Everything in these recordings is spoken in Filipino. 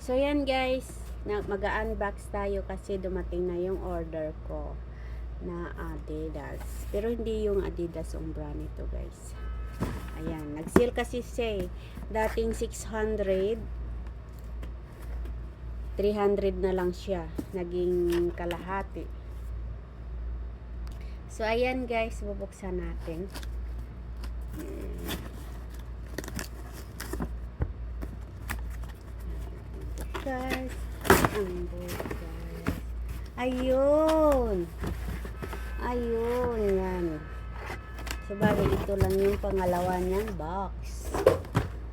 So yan guys, mag-unbox tayo kasi dumating na yung order ko na Adidas. Pero hindi yung Adidas Umbra nito guys. Ayan, nag-sale kasi siya eh. Dating 600, 300 na lang siya. Naging kalahati. So ayan guys, bubuksan natin. Guys, ang bukas. Ayun. Ayun, yan. So, bagay ito lang yung pangalawa niyang box.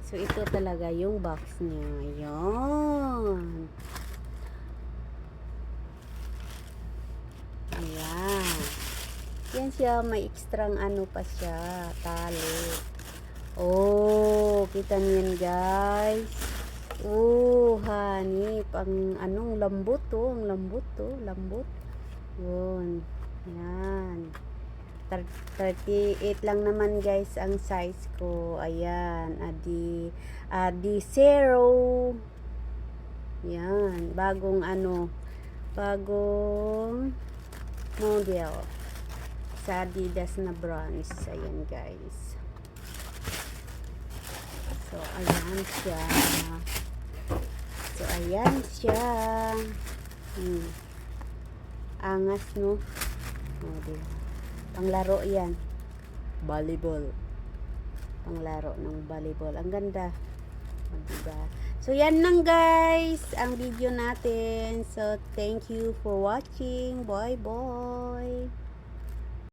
So, ito talaga yung box niya. Ayun. Ayan. Yan siya, may ekstrang ano pa siya, tali. Oh, kita niyan guys. Oh, honey, pang anong lambot to, ang lambot to, lambot. Yun. Yan. 38 lang naman guys ang size ko. Ayan, adi zero. Yan, bagong ano, bagong model sa Adidas na bronze. Ayan guys. So, ayan siya. So, ayan siya. Angas, no? O, diba? Panglaro yan. Volleyball. Panglaro ng volleyball. Ang ganda. O, diba? So, yan lang guys. Ang video natin. So, thank you for watching. Bye-bye.